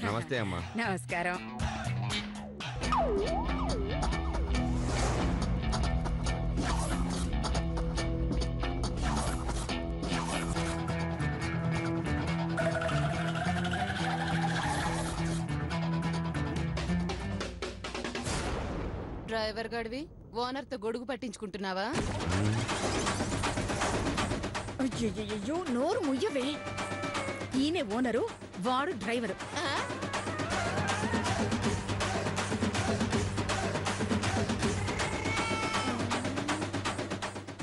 నమస్తే అమ్మా. నమస్కారం. డ్రైవర్ గడివి ఓనర్ తో గొడుగు పట్టించుకుంటున్నావా? అయ్యో నోరు ముయ్యవే. ఈయనే ఓనరు, వాడు డ్రైవరు.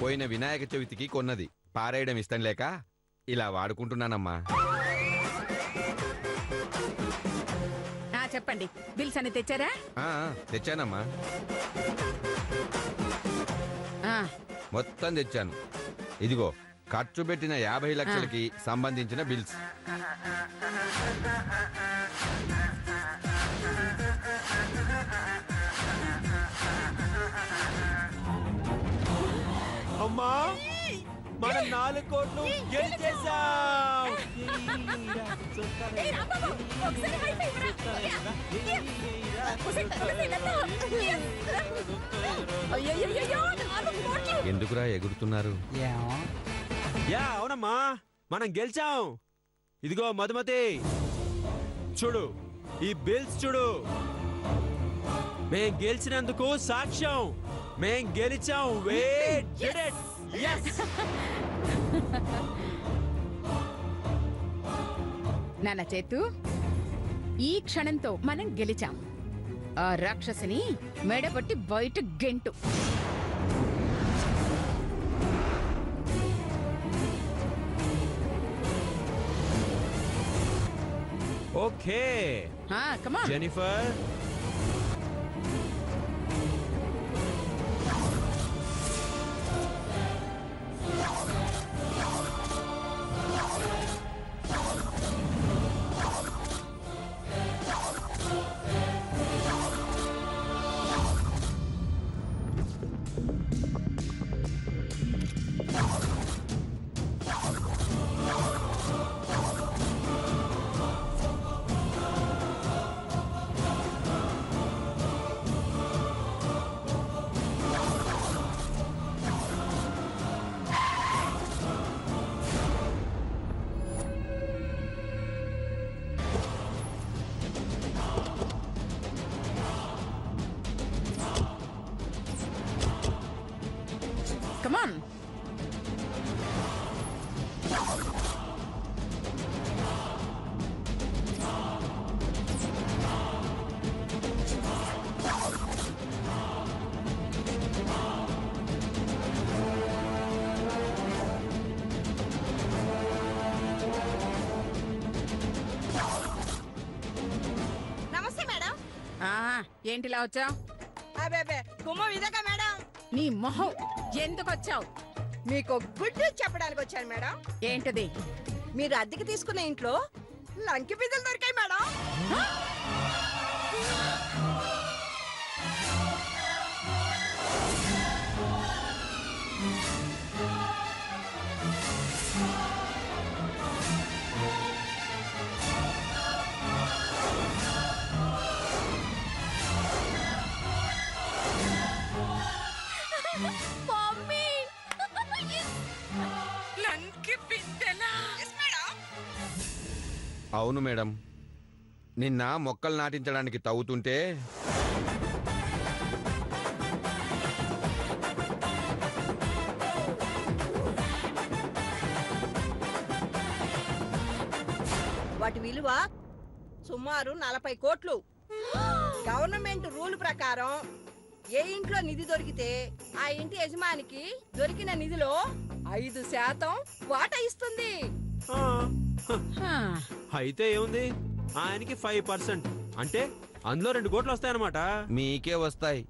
పోయిన వినాయక చవితికి కొన్నది పారేయడం ఇష్టం లేక ఇలా వాడుకుంటున్నానమ్మా. చెప్పండి, బిల్స్ అన్ని తెచ్చారా? తెచ్చానమ్మా, మొత్తం తెచ్చాను. ఇదిగో ఖర్చు పెట్టిన 50 లక్షలకి సంబంధించిన బిల్స్. అమ్మా, మనం 4 కోట్లు గెలిచేసాం. ఎందుకురా ఎగురుతున్నారు? అవునమ్మా, మనం గెలిచాం. ఇదిగో మధుమతి, చూడు ఈ బిల్స్ చూడు. మేం గెలిచినందుకు సాక్ష్యం. మేం గెలిచాం. నాన్న చేతు, ఈ క్షణంతో మనం గెలిచాం. ఆ రాక్షసిని మెడబట్టి బయట గెంటు. Okay come on Jennifer. Come on. నమస్తే మేడం. ఏంటిలా వచ్చావు? అబే గుమ్మం ఇదగా మేడం. నీ మొహం, ఎందుకు వచ్చావు? మీకు గుడ్ న్యూస్ చెప్పడానికి వచ్చాను మేడం. ఏంటది? మీరు అద్దెకి తీసుకున్న ఇంట్లో లంకి బిందెలు దొరికాయి మేడం. అవును మేడం, నిన్న మొక్కలు నాటించడానికి తవ్వుతుంటే వాటి విలువ సుమారు 40 కోట్లు. గవర్నమెంట్ రూల్ ప్రకారం ఏ ఇంట్లో నిధి దొరికితే ఆ ఇంటి యజమానికి దొరికిన నిధిలో 5% వాటా ఇస్తుంది. అయితే ఏముంది, ఆయనకి 5%. అంటే అందులో 2 కోట్లు వస్తాయన్నమాట. మీకే వస్తాయి.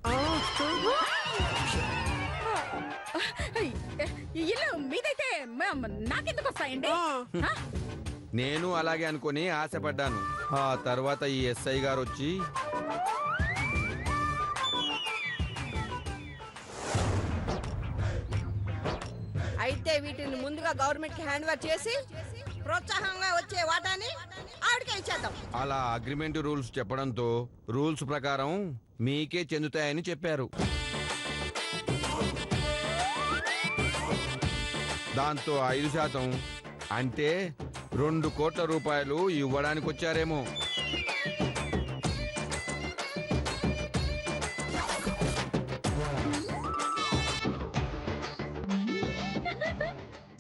ఇల్లు మీదైతే నాకెందుకు వస్తాయండి? ఆ? నేను అలాగే అనుకుని ఆశపడ్డాను. ఆ తర్వాత ఈ ఎస్ఐ గారు వచ్చి అయితే వీటిని ముందుగా గవర్నమెంట్ కి హ్యాండ్ ఓవర్ చేసి ప్రోత్సాహంగా వచ్చే వాటాని ఆవిడకే ఇచ్చేద్దాం. అలా అగ్రిమెంట్ రూల్స్ చెప్పడంతో రూల్స్ ప్రకారం మీకే చెందుతాయని చెప్పారు. దాంతో 5% అంటే 2 కోట్ల రూపాయలు ఇవ్వడానికి వచ్చారేమో.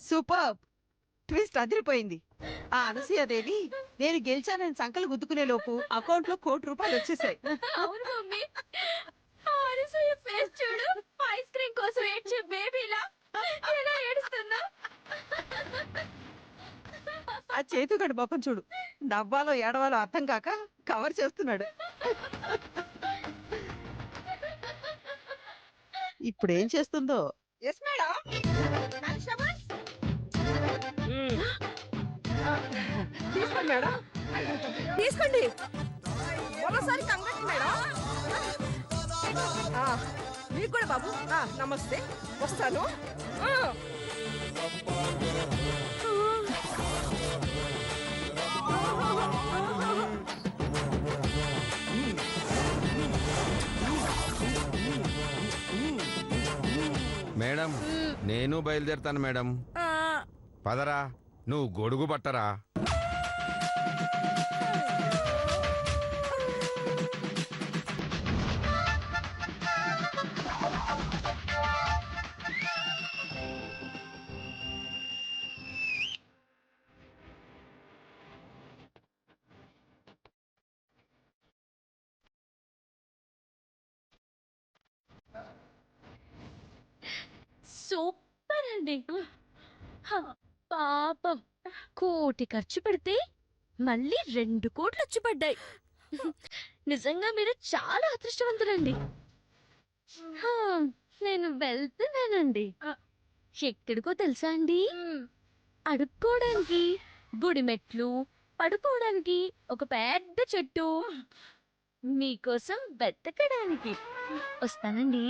సూపర్ ట్విస్ట్ అదిరిపోయింది. ఆ అనసూయదేవి నేను గెలిచానని సంకలు గుద్దుకునే లోపు అకౌంట్ లో 1 కోటి రూపాయలు వచ్చేసాయి. అవును మమ్మీ. అనసూయ ఫేస్ చూడు, ఐస్ క్రీమ్ కోసం ఏడ్చే బేబీలా ఎలా ఏడుస్తుందా. ఆ చేతుగడి మొఖం చూడు, నవ్వాలో ఏడవాలో అర్థం కాక కవర్ చేస్తున్నాడు. ఇప్పుడు ఏం చేస్తుందో. Yes madam. తీసుకోండి మేడం, తీసుకోండి. మరోసారి కంగ్రాట్స్ మేడం. మీకు కూడా బాబు. నమస్తే, వస్తాను. మేడం నేను బయలుదేరుతాను మేడం. పదరా, నువ్వు గొడుగు పట్టరా. సూపర్ అండి. పాపం కోటి ఖర్చు పెడితే మళ్ళీ 2 కోట్లు వచ్చి పడ్డాయి. నిజంగా మీరు చాలా అదృష్టవంతులండి. నేను వెళ్తున్నానండి. ఎక్కడికో తెలుసా అండి? అడుక్కోవడానికి గుడి మెట్లు, పడుకోవడానికి ఒక పెద్ద చెట్టు, మీకోసం వెతకడానికి వస్తానండి.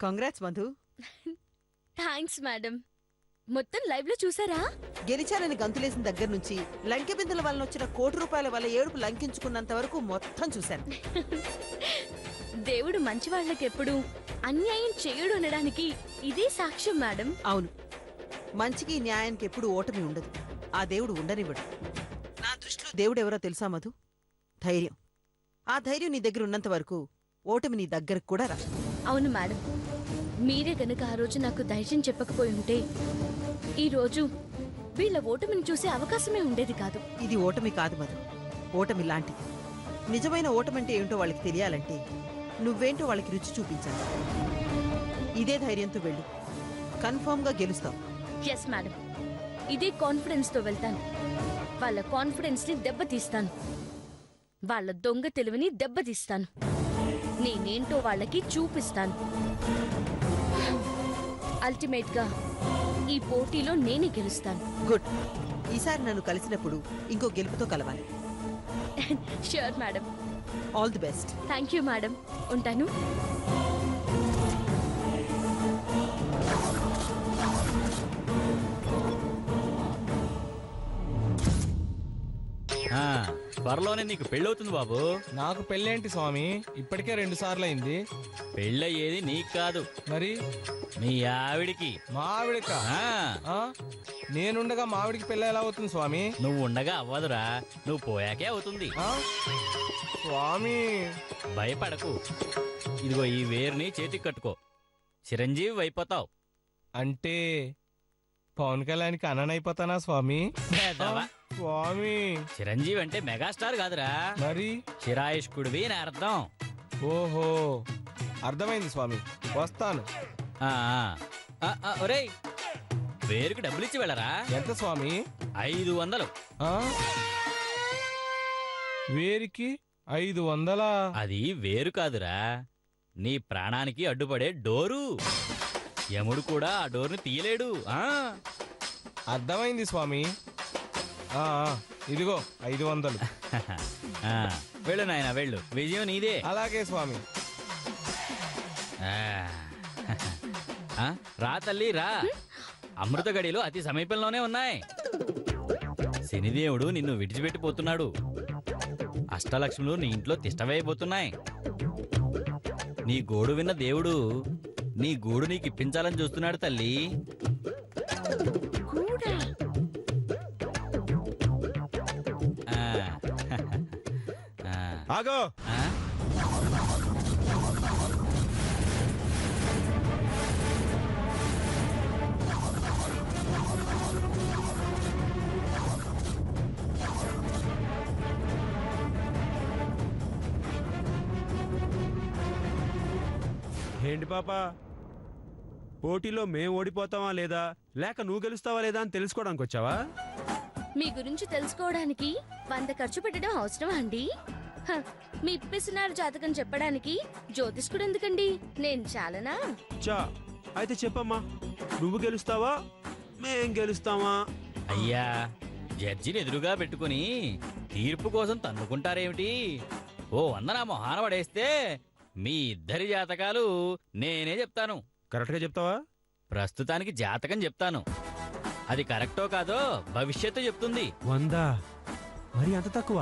కంగ్రాట్స్ మధు. Thanks madam. మొత్తం లైవ్ లో చూసారా? గెలిచానని గంతులేసిన దగ్గర నుంచి లంకె బిందుల వల్ల వచ్చిన 1 కోటి రూపాయల వల్ల ఏడుపు లంకించుకున్నంత వరకు మొత్తం చూశాను. దేవుడు మంచి వాళ్ళకి ఎప్పుడు అన్యాయం చేయడు అనడానికి ఇదే సాక్ష్యం మేడం. అవును, మంచికి న్యాయానికి ఎప్పుడు ఓటమి ఉండదు. ఆ దేవుడు ఉండనివ్వడు. నా దృష్టిలో దేవుడు ఎవరో తెలుసా మధు? ధైర్యం. ఆ ధైర్యం నీ దగ్గర ఉన్నంత వరకు ఓటమి నీ దగ్గరకు కూడా రా. అవును మేడం, మీరే గనక ఆ రోజు నాకు ధైర్యం చెప్పకపోయి ఉంటే ఈ రోజు వీళ్ళ ఓటమిని చూసే అవకాశమే ఉండేది కాదు. ఇది ఓటమి కాదు మధు, ఓటమి లాంటిది. నిజమైన ఓటమంటే ఏంటో వాళ్ళకి తెలియాలంటే నువ్వేంటో వాళ్ళకి రుచి చూపించాలి. ఇదే ధైర్యంతో వెళ్ళు, కన్ఫర్మ్గా గెలుస్తావు. ఎస్ మేడం, ఇదే కాన్ఫిడెన్స్ తో వెళ్తాను. వాళ్ళ కాన్ఫిడెన్స్ ని దెబ్బతీస్తాను. వాళ్ళ దొంగ తెలివిని దెబ్బతీస్తాను. నేనేంటో వాళ్ళకి చూపిస్తాను. అల్టిమేట్ గా ఈ పోటీలో నేనే గెలుస్తాను. గుడ్. ఈసారి నన్ను కలిసినప్పుడు ఇంకో గెలుపుతో కలవాలి. Sure madam. All the best. Thank you madam. ఉంటాను. త్వరలోనే నీకు పెళ్ళవుతుంది బాబు. నాకు పెళ్ళేంటి స్వామి, ఇప్పటికే 2 సార్లు అయింది. పెళ్ళయ్యేది నీకు కాదు, మరి మీ ఆవిడికి. మా ఆవిడక? నేనుండగా మా ఆవిడికి పెళ్ళి ఎలా అవుతుంది స్వామి? నువ్వు ఉండగా అవ్వదురా, నువ్వు పోయాకే అవుతుంది. స్వామి భయపడకు, ఇదిగో ఈ వేరుని చేతికి కట్టుకో, చిరంజీవి అయిపోతావు. అంటే పవన్ కళ్యాణ్కి అన్ననైపోతానా స్వామి? భేదవా. స్వామి చిరంజీవి అంటే మెగాస్టార్ కాదురా, మరి చిరాయిష్కుడివి అని అర్థం. ఓహో అర్థమైంది స్వామి, వస్తాను. ఆ, ఆ, ఆ, ఒరేయ్ పేరుకు డబ్బులు ఇచ్చి వెళ్ళరా. ఎంత స్వామి? 500. ఆ? వేరికి 500? అది వేరు కాదురా, నీ ప్రాణానికి అడ్డుపడే డోరు. యముడు కూడా ఆ డోర్ని తీయలేడు. ఆ అర్థమైంది స్వామి. ఆ, ఇదిగో 500. ఆ, వెళ్ళు నాయన వెళ్ళు, విజయం నీదే. అలాగే స్వామి. ఆ, ఆ, రా తల్లి రా, అమృత గడిలో అతి సమీపంలోనే ఉన్నాయి. శనిదేవుడు నిన్ను విడిచిపెట్టిపోతున్నాడు. అష్టలక్ష్ములు నీ ఇంట్లో తిష్టవేయబోతున్నాయి. నీ గోడు విన్న దేవుడు నీ గూడు నీకు ఇప్పించాలని చూస్తున్నాడు తల్లి. కూడా ఆ, ఆ, ఆగో. ఆ? ఏంటి పాప, పోటీలో మేం ఓడిపోతావా లేదా లేక నువ్వు గెలుస్తావా లేదా అని తెలుసుకోవడానికి వచ్చావా? మీ గురించి తెలుసుకోవడానికి 100 ఖర్చు పెట్టడం అవసరమా అండి? హ, మీ పిసినారు జాతకం చెప్పడానికి జ్యోతిష్కుడు ఎందుకండి? నేను చాలనా? చా అయితే చెప్పమ్మా, నువ్వు గెలుస్తావా మేం గెలుస్తావా? అయ్యా, జడ్జిని ఎదురుగా పెట్టుకుని తీర్పు కోసం తన్నుకుంటారేమిటి? ఓ 100 నా మొహాన పడేస్తే మీ ఇద్దరి జాతకాలు నేనే చెప్తాను. కరెక్ట్గా చెప్తావా? ప్రస్తుతానికి జాతకం చెప్తాను, అది కరెక్టో కాదో భవిష్యత్తు చెప్తుంది. 100? మరి అంత తక్కువ?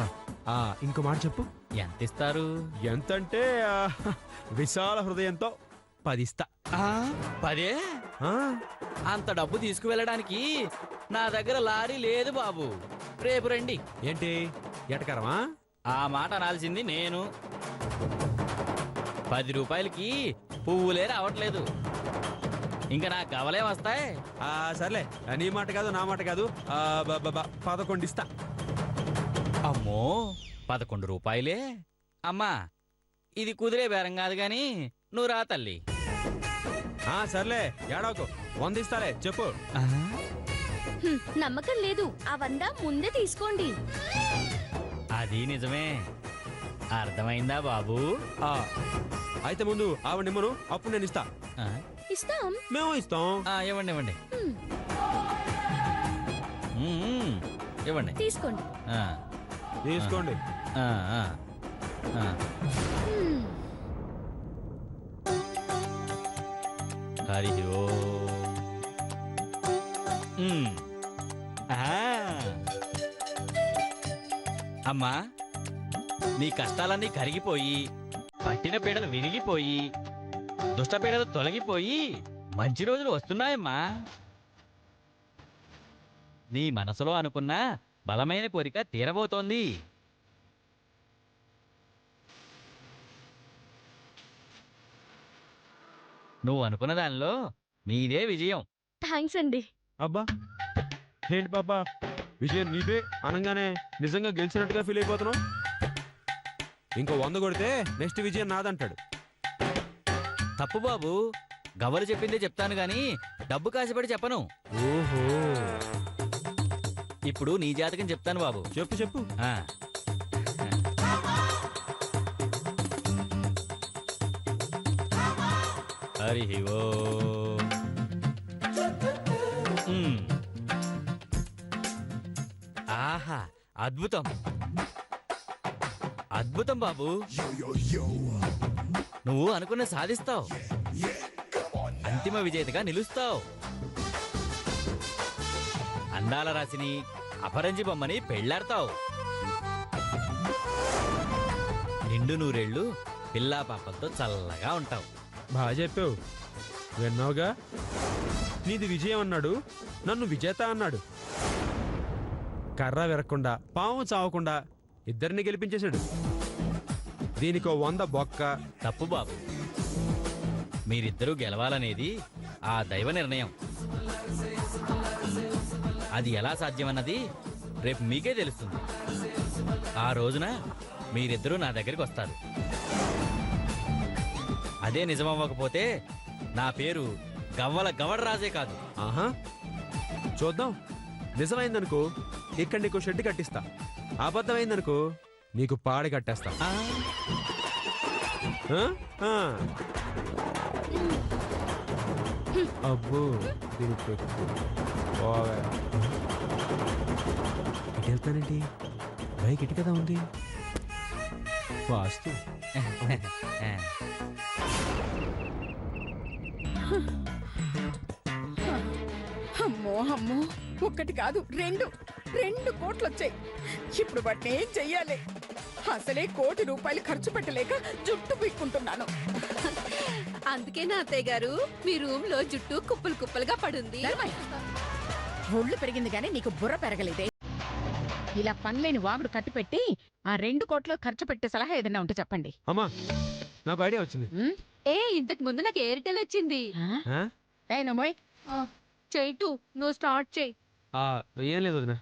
ఇంకో మాట చెప్పు. ఎంత ఇస్తారు? ఎంతంటే విశాల హృదయంతో 10 ఇస్తా. 10? అంత డబ్బు తీసుకువెళ్ళడానికి నా దగ్గర లారీ లేదు బాబు. రేపు రండి. ఏంటి ఎటకరమా? ఆ మాట అనాల్సింది నేను. 10 రూపాయలకి పువ్వులే రావట్లేదు, ఇంకా నాకు గవలే వస్తాయి. సర్లే, నీ మాట కాదు నా మాట కాదు, 11 ఇస్తా. అమ్మో, 11 రూపాయలే? అమ్మా, ఇది కుదిరే బేరం కాదు గాని నువ్వు రా తల్లి. సర్లే, ఏడవకు, 100 ఇస్తాలే, చెప్పు. హ్మ్, నమ్మకం లేదు. ఆ 100 ముందే తీసుకోండి. అది నిజమే, అర్థమైందా బాబు? అయితే ముందు ఆవిడ నిమ్మను, అప్పుడు నేను ఇస్తా. ఇస్తాం. మేము ఇస్తాం. ఇవ్వండి ఇవ్వండి. హ్మ్, ఇవ్వండి. తీసుకోండి. తీసుకోండి. హ్మ్, హరి ఓం. అమ్మా, నీ కష్టాలన్నీ కరిగిపోయి, పట్టిన పీడలు విరిగిపోయి, దుష్ట పీడలు తొలగిపోయి మంచి రోజులు వస్తున్నాయమ్మా. నీ మనసులో అనుకున్న బలమైన కోరిక తీరబోతోంది. నువ్వు అనుకున్న దానిలో నీదే విజయం. థ్యాంక్స్ అండి. అబ్బా, ఏంటి పాప, విజయం నీదే అనగానే నిజంగా గెలిచినట్టుగా ఫీల్ అయిపోతున్నావు? ఇంకో 100 కొడితే నెక్స్ట్ విజయం నాదంటాడు. తప్పు బాబు, గవ్వలు చెప్పిందే చెప్తాను గాని డబ్బు కాసిపడి చెప్పను. ఓహో, ఇప్పుడు నీ జాతకం చెప్తాను బాబు. చెప్పు చెప్పు. హరి ఓం. ఆహా, అద్భుతం అద్భుతం బాబు, నువ్వు అనుకున్న సాధిస్తావు, అంతిమ విజేతగా నిలుస్తావు. అందాల రాశిని, అపరంజి బొమ్మని పెళ్లాడతావు. నిండు నూరేళ్లు పిల్లా పాపలతో చల్లగా ఉంటావు. బాగా చెప్పావు. విన్నావుగా, నీది విజయం అన్నాడు, నన్ను విజేత అన్నాడు. కర్ర విరక్కుండా, పాము చావకుండా ఇద్దరిని గెలిపించేశాడు. దీనికో 100 బొక్క. తప్పు బాబు, మీరిద్దరూ గెలవాలనేది ఆ దైవ నిర్ణయం. అది ఎలా సాధ్యమన్నది రేపు మీకే తెలుస్తుంది. ఆ రోజున మీరిద్దరూ నా దగ్గరికి వస్తారు. అదే నిజమవ్వకపోతే నా పేరు గవ్వల గవడరాజే కాదు. ఆహా, చూద్దాం. నిజమైందనుకో ఇక్కడ నీకు షెడ్ కట్టిస్తా, అబద్ధమైందనుకో నీకు పాడి కట్టేస్తా. ఆ, ఆ? ఆ. అబ్బో దీని పెట్టు. పోవే. ఇటు వెళ్తానేంటి? బైక్ ఇటు కదా ఉంది. వాస్తు. అమ్మో అమ్మో, ఒక్కటి కాదు రెండు కోట్లు వచ్చాయి. ఇప్పుడు వాటిని ఏం చెయ్యాలి? అసలే ₹1,00,00,000 ఖర్చు పెట్టలేక జుట్టు పీక్కుంటున్నాను. అందుకే నా అత్తయ్య గారు మీ రూమ్ లో జుట్టు కుప్పలు కుప్పలుగా పడుంది. ధర్మయ్య, ఒళ్ళు పెరిగింది కానీ నీకు బుర్ర పెరగలేదే. ఇలా పనిలేని వాగుడు కట్టిపెట్టి ఆ 2 కోట్లు ఖర్చు పెట్టే సలహా ఏదైనా ఉంటే చెప్పండి. అమ్మా, నాకు ఐడియా వచ్చింది. ఇంతకు ముందు నాకు ఎయిర్టెల్ వచ్చింది. ఆ? నమ్మోయ్, చెయ్యి నువ్వు స్టార్ట్ చెయ్యి. ఏం లేదు వదినా.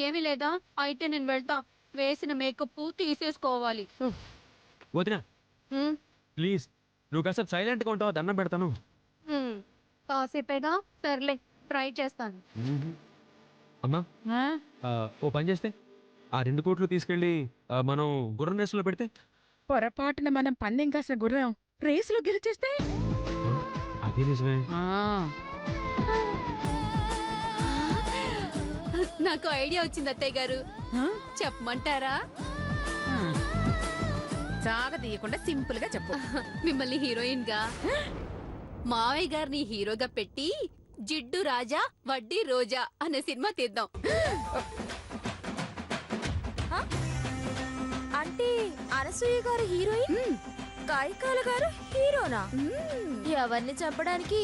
ఏమీ లేదా? అయితే నేను వెళ్తా. వేసిన మేకప్ తీసేసుకోవాలి. వదినా ప్లీజ్, నువ్వు కాసేపు సైలెంట్ గా ఉంటావు, దండం పెడతాను. కాసేపేగా, సర్లే ట్రై చేస్తాను. అమ్మా, ఓ పని చేస్తే ఆ 2 కోట్లు తీసుకెళ్ళి మనం గుర్రం రేసులో పెడితే. పొరపాటున మనం పందెం కాసిన గుర్రం రేసులో గెలిచేస్తే అదే నిజమే. నాకు ఐడియా వచ్చింది అత్తయ్య గారు. చెప్పమంటారా? సాగదీయకుండా సింపుల్ గా చెప్పు. మిమ్మల్ని హీరోయిన్ గా, మావయ్య గారిని హీరోగా పెట్టి జిడ్డు రాజా వడ్డీ రోజా అనే సినిమా తీద్దాం. అంటే అనసూయ గారు హీరోయిన్, కాయికాల గారు హీరోనా? ఎవరిని చంపడానికి?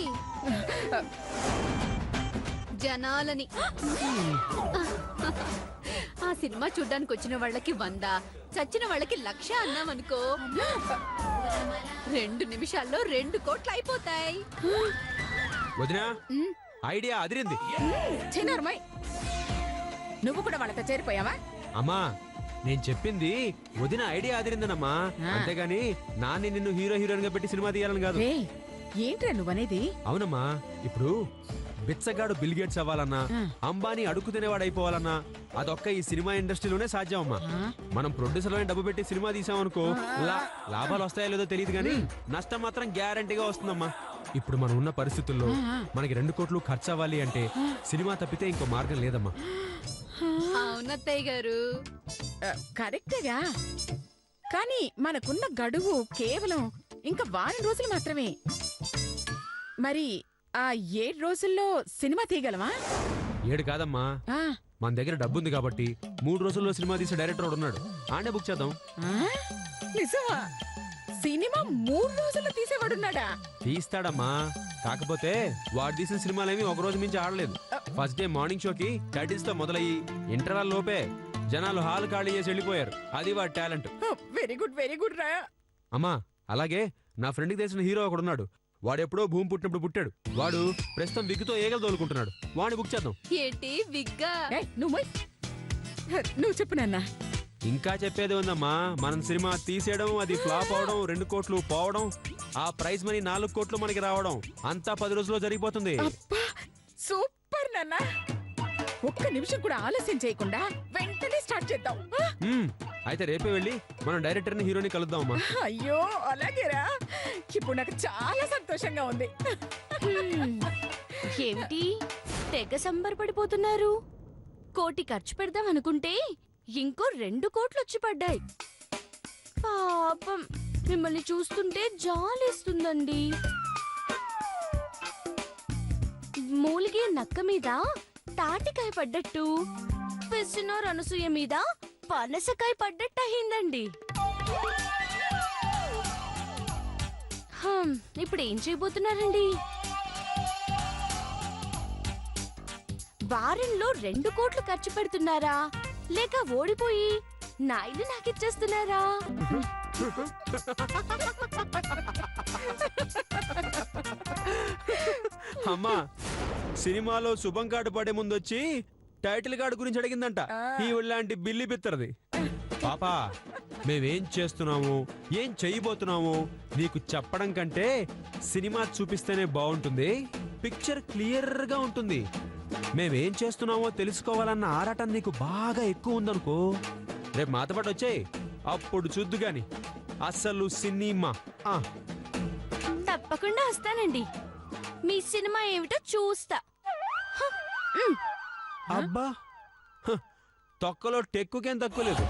జనాలని. ఆ సినిమా చూడ్డానికి వచ్చిన వాళ్ళకి 100, చచ్చిన వాళ్ళకి 1,00,000 అన్నామనుకో, 2 నిమిషాల్లో 2 కోట్లు అయిపోతాయి. వదినా, ఐడియా అదిరింది. చిన్నారమ్మాయి, నువ్వు కూడా వాళ్ళతో చేరిపోయావా? అమ్మా, నేను చెప్పింది వదిన ఐడియా అదిరిందనమ్మా, అంతేగాని నాన్ని నిన్ను హీరోయిన్ గా పెట్టి సినిమా తీయాలని కాదు. ఏంట్రా నువ్వనేది? అవునమ్మా, ఇప్పుడు బిచ్చగాడు బిల్ గేట్స్ అవ్వాలన్నా, అంబానీ అడుగు తినేవాడు అయిపోవాలన్నా అదొక్క ఈ సినిమా ఇండస్ట్రీలోనే సాధ్యం అమ్మా. మనం ప్రొడ్యూసర్లోనే డబ్బు పెట్టి సినిమా తీసామనుకో, లాభాలు వస్తాయో లేదో తెలియదు కానీ నష్టం మాత్రం గ్యారంటీగా వస్తుందమ్మా. ఇప్పుడు మనం ఉన్న పరిస్థితుల్లో మనకి 2 కోట్లు ఖర్చు అవ్వాలి అంటే సినిమా తప్పితే ఇంకో మార్గం లేదమ్మా. అవునత్తయ్య గారు, కరెక్టేగా, కానీ మనకున్న గడువు కేవలం ఇంకా వారం రోజులు మాత్రమే. మరి ఆ 7 రోజుల్లో సినిమా తీయగలమా? 7 కాదమ్మా, మన దగ్గర డబ్బు ఉంది కాబట్టి 3 రోజుల్లో సినిమా తీసే డైరెక్టర్ ఉన్నాడు, ఆడే బుక్ చేద్దాం. నిజమా? సినిమా 3 రోజుల్లో తీసేవాడున్నాడా? తీస్తాడమ్మా, కాకపోతే వాడు తీసిన సినిమాలేమి ఒక రోజు మించి ఆడలేదు. ఫస్ట్ డే మార్నింగ్ షోకి టైటిల్స్ తో మొదలయ్యి ఇంటర్వెల్ లోపే జనాలు హాల్ ఖాళీ చేసి వెళ్ళిపోయారు. అది వాడి టాలెంట్. వెరీ గుడ్ రా. అమ్మా, అలాగే నా ఫ్రెండ్కి తెలిసిన హీరో ఒకడున్నాడు. వాడెప్పుడో భూమి పుట్టినప్పుడు పుట్టాడు. వాడు ప్రస్తుతం విగ్గుతో ఏగలు తోలుకుంటున్నాడు. వాడిని బుక్ చేద్దాం. ఏంటి విగ్గా? నువ్వు చెప్పు నాన్న. ఇంకా చెప్పేది ఉందమ్మా, మనం సినిమా తీసేయడం, అది ఫ్లాప్ అవడం, 2 కోట్లు పోవడం, ఆ ప్రైజ్ మనీ 4 కోట్లు మనకి రావడం, అంతా 10 రోజుల్లో జరిగిపోతుంది. సూపర్ నాన్న, ఒక్క నిమిషం కూడా ఆలస్యం చేయకుండా వెంటనే స్టార్ట్ చేద్దాం. అయితే రేపే వెళ్ళి మనం డైరెక్టర్ ని హీరోని కలుద్దాం అమ్మా. అయ్యో అలాగేరా, ఇప్పుడు నాకు చాలా సంతోషంగా ఉంది. ఏమిటి తెగ సంబరపడిపోతున్నారు? 1 కోటి ఖర్చు పెడదాం అనుకుంటే ఇంకో 2 కోట్లు వచ్చి పడ్డాయి. పాపం, మిమ్మల్ని చూస్తుంటే జాలేస్తుందండి. మూలిగే నక్క మీద తాటికాయ పడ్డట్టు పిసినోర్ అనసూయ మీద పనసకాయ పడ్డట్టు అయిందండి. ఇప్పుడు ఏం చేయబోతున్నారండి? వారంలో 2 కోట్లు ఖర్చు పెడుతున్నారా, లేక ఓడిపోయి నా ఇల్లు నాకిచ్చేస్తున్నారా? అమ్మా, సినిమాలో శుభం కార్డు పడే ముందు వచ్చి టైటిల్ కార్డు గురించి అడిగిందంట ఈ లాంటి బిల్లి బిత్తరది. పాపా మేమేం చేస్తున్నాము ఏం చేయబోతున్నాము నీకు చెప్పడం కంటే సినిమా చూపిస్తేనే బాగుంటుంది. పిక్చర్ క్లియర్ గా ఉంటుంది. మేమేం చేస్తున్నామో తెలుసుకోవాలన్న ఆరాటం నీకు బాగా ఎక్కువ ఉందనుకో, రేపు మాతో పాటు వచ్చేయ్, అప్పుడు చూద్దు గాని అసలు సినిమా. తప్పకుండా వస్తానండి. మీ సినిమా ఏమిటో చూస్తా. అబ్బా తొక్కలో టెక్కుకేం తక్కువ లేదు.